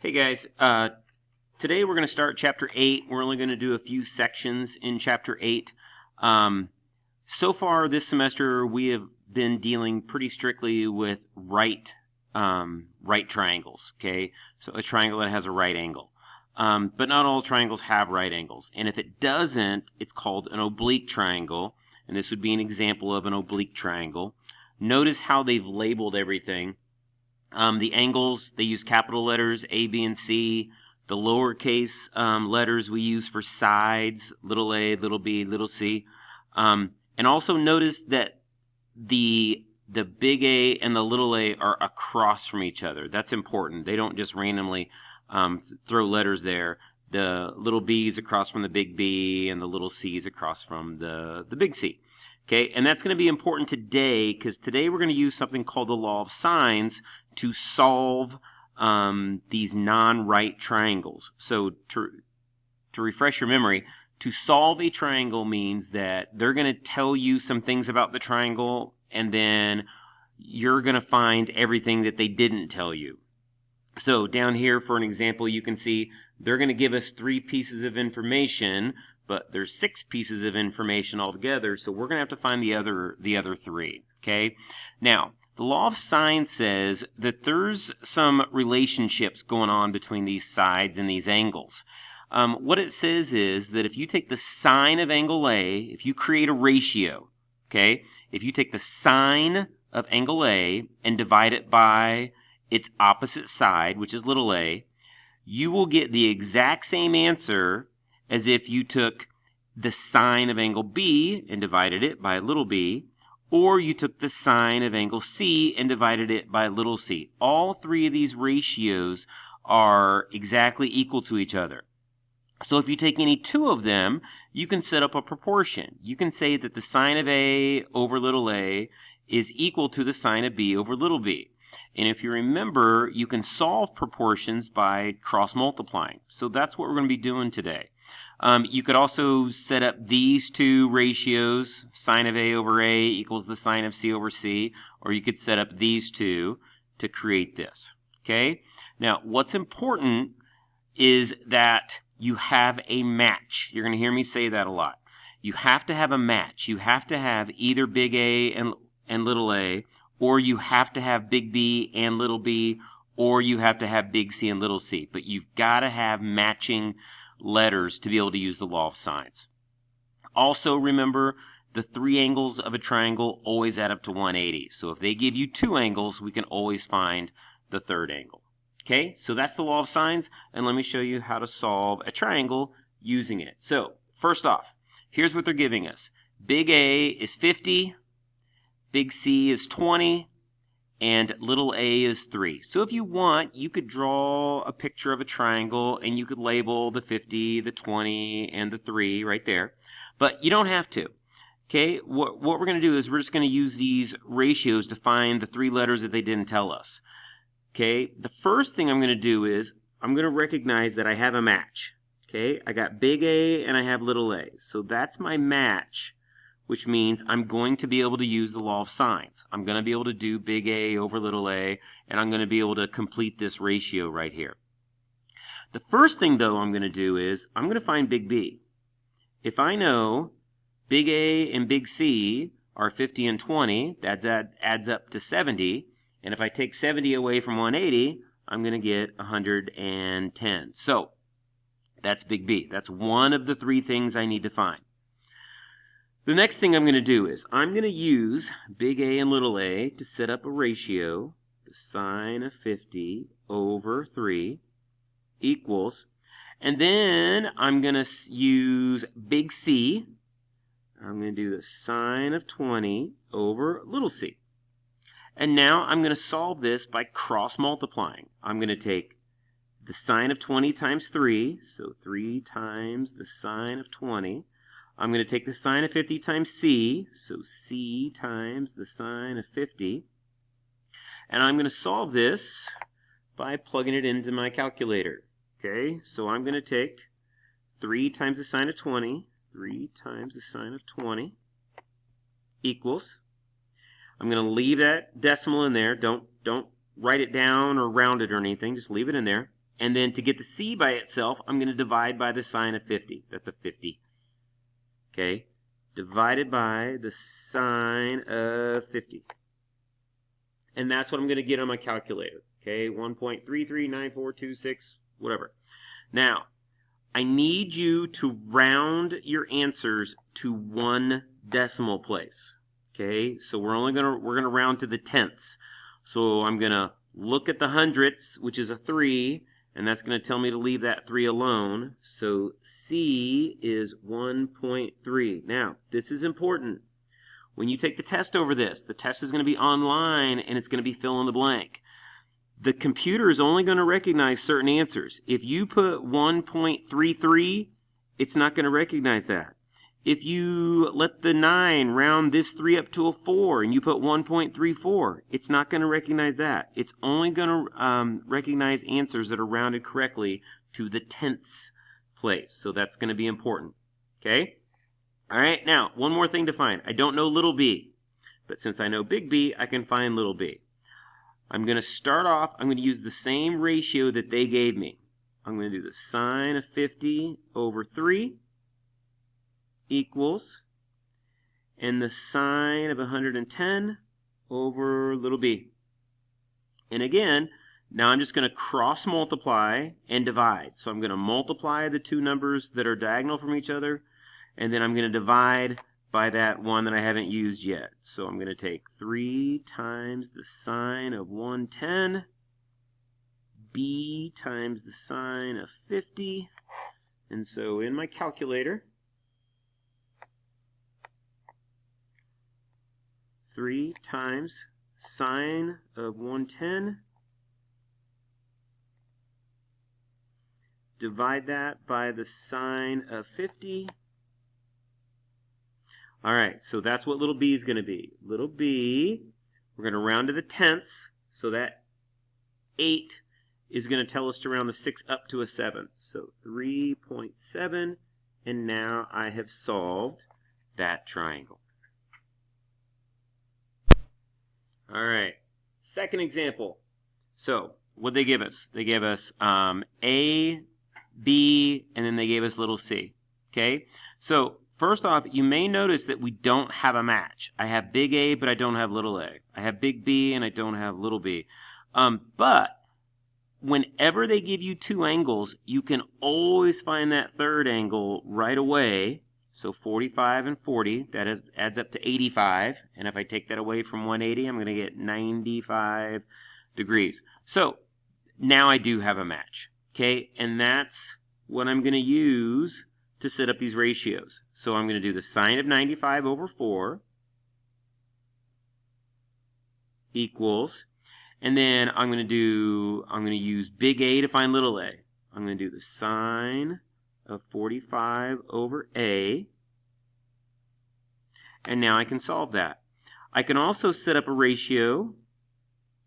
Hey guys, today we're going to start Chapter 8. We're only going to do a few sections in Chapter 8. So far this semester we have been dealing pretty strictly with right triangles, okay? So a triangle that has a right angle. But not all triangles have right angles. And if it doesn't, it's called an oblique triangle. And this would be an example of an oblique triangle. Notice how they've labeled everything. The angles, they use capital letters, A, B, and C. The lowercase letters we use for sides, little a, little b, little c. And also notice that the big A and the little a are across from each other. That's important. They don't just randomly throw letters there. The little b is across from the big B, and the little c is across from the big C. Okay, and that's going to be important today because today we're going to use something called the law of sines to solve these non-right triangles. So to refresh your memory, to solve a triangle means that they're going to tell you some things about the triangle, and then you're going to find everything that they didn't tell you. So down here, for an example, you can see they're going to give us 3 pieces of information, but there's 6 pieces of information altogether, so we're going to have to find the other 3, okay? Now, the law of sine says that there's some relationships going on between these sides and these angles. What it says is that if you take the sine of angle A, if you create a ratio, okay? If you take the sine of angle A and divide it by its opposite side, which is little a, you will get the exact same answer as if you took the sine of angle B and divided it by little b, or you took the sine of angle C and divided it by little c. All 3 of these ratios are exactly equal to each other. So if you take any 2 of them, you can set up a proportion. You can say that the sine of A over little a is equal to the sine of B over little b. And if you remember, you can solve proportions by cross-multiplying. So that's what we're going to be doing today. You could also set up these 2 ratios, sine of A over A equals the sine of C over C, or you could set up these 2 to create this. Okay? Now, what's important is that you have a match. You're going to hear me say that a lot. You have to have a match. You have to have either big A and little a, or you have to have big B and little b, or you have to have big C and little c. But you've got to have matching letters to be able to use the law of sines. Also remember, the 3 angles of a triangle always add up to 180. So if they give you 2 angles, we can always find the 3rd angle. Okay, so that's the law of sines, and let me show you how to solve a triangle using it. So first off, here's what they're giving us. Big A is 50. Big C is 20, and little a is 3. So if you want, you could draw a picture of a triangle, and you could label the 50, the 20, and the 3 right there. But you don't have to. Okay, what we're going to do is we're just going to use these ratios to find the 3 letters that they didn't tell us. Okay, the first thing I'm going to do is I'm going to recognize that I have a match. Okay, I got big A and I have little a. So that's my match, which means I'm going to be able to use the law of sines. I'm going to be able to do big A over little a, and I'm going to be able to complete this ratio right here. The first thing, though, I'm going to do is I'm going to find big B. If I know big A and big C are 50 and 20, that adds up to 70, and if I take 70 away from 180, I'm going to get 110. So that's big B. That's one of the 3 things I need to find. The next thing I'm going to do is I'm going to use big A and little a to set up a ratio. The sine of 50 over 3 equals, and then I'm going to use big C. I'm going to do the sine of 20 over little c. And now I'm going to solve this by cross-multiplying. I'm going to take the sine of 20 times 3, so 3 times the sine of 20. I'm going to take the sine of 50 times c, so c times the sine of 50. And I'm going to solve this by plugging it into my calculator. Okay, so I'm going to take 3 times the sine of 20, 3 times the sine of 20 equals, I'm going to leave that decimal in there. Don't write it down or round it or anything. Just leave it in there. And then to get the c by itself, I'm going to divide by the sine of 50. That's a 50. Okay? Divided by the sine of 50. And that's what I'm going to get on my calculator. Okay? 1.339426, whatever. Now, I need you to round your answers to 1 decimal place. Okay? So we're going to round to the tenths. So I'm going to look at the hundredths, which is a 3, and that's going to tell me to leave that 3 alone. So C is 1.3. Now, this is important. When you take the test over this, the test is going to be online, and it's going to be fill in the blank. The computer is only going to recognize certain answers. If you put 1.33, it's not going to recognize that. If you let the 9 round this 3 up to a 4 and you put 1.34, it's not going to recognize that. It's only going to recognize answers that are rounded correctly to the tenths place. So that's going to be important. Okay? All right, now, one more thing to find. I don't know little b, but since I know big B, I can find little b. I'm going to start off, I'm going to use the same ratio that they gave me. I'm going to do the sine of 50 over 3 equals, and the sine of 110 over little b. And again, now I'm just going to cross multiply and divide. So I'm going to multiply the two numbers that are diagonal from each other, and then I'm going to divide by that one that I haven't used yet. So I'm going to take 3 times the sine of 110, b times the sine of 50, and so in my calculator, 3 times sine of 110, divide that by the sine of 50. All right, so that's what little b is going to be. Little b, we're going to round to the tenths, so that 8 is going to tell us to round the 6 up to a 7. So 3.7, and now I have solved that triangle. All right, second example. So what they give us? They gave us A, B, and then they gave us little c. Okay, so first off, you may notice that we don't have a match. I have big A, but I don't have little a. I have big B, and I don't have little b. But whenever they give you two angles, you can always find that third angle right away. So 45 and 40, that adds up to 85. And if I take that away from 180, I'm going to get 95 degrees. So now I do have a match. Okay, and that's what I'm going to use to set up these ratios. So I'm going to do the sine of 95 over 4 equals, and then I'm going to use big A to find little a. I'm going to do the sine of 45 over A, and now I can solve that. I can also set up a ratio,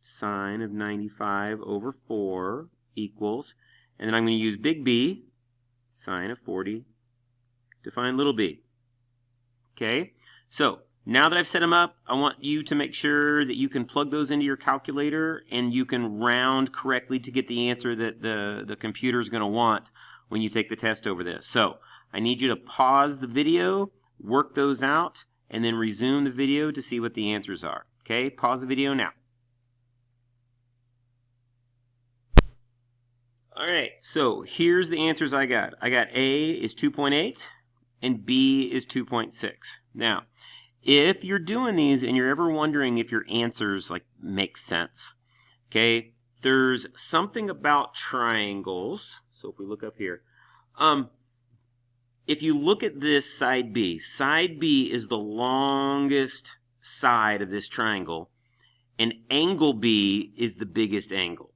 sine of 95 over 4 equals, and then I'm going to use big B, sine of 40, to find little b. Okay, so now that I've set them up, I want you to make sure that you can plug those into your calculator and you can round correctly to get the answer that the computer is going to want when you take the test over this. So I need you to pause the video, work those out, and then resume the video to see what the answers are. Okay, pause the video now. All right, so here's the answers I got. I got A is 2.8 and B is 2.6. Now, if you're doing these and you're ever wondering if your answers make sense, okay, there's something about triangles. So if we look up here, if you look at this side B is the longest side of this triangle, and angle B is the biggest angle.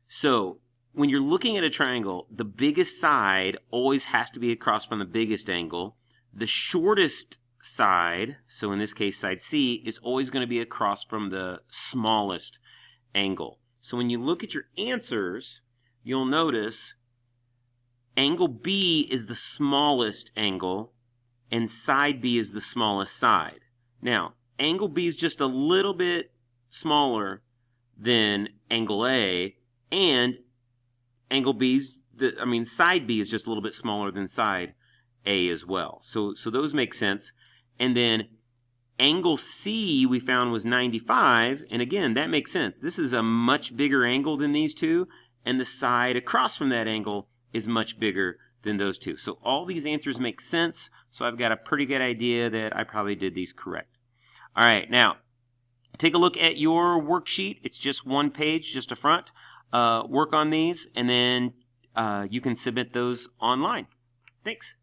So when you're looking at a triangle, the biggest side always has to be across from the biggest angle. The shortest side, so in this case side C, is always going to be across from the smallest angle. So when you look at your answers, you'll notice angle B is the smallest angle and side B is the smallest side. Now, angle B is just a little bit smaller than angle A, and angle B's, side B is just a little bit smaller than side A as well. So those make sense. And then angle C we found was 95, and again, that makes sense. This is a much bigger angle than these two, and the side across from that angle is much bigger than those two. So all these answers make sense, so I've got a pretty good idea that I probably did these correct. All right, now, take a look at your worksheet. It's just one page, just a front. Work on these, and then you can submit those online. Thanks.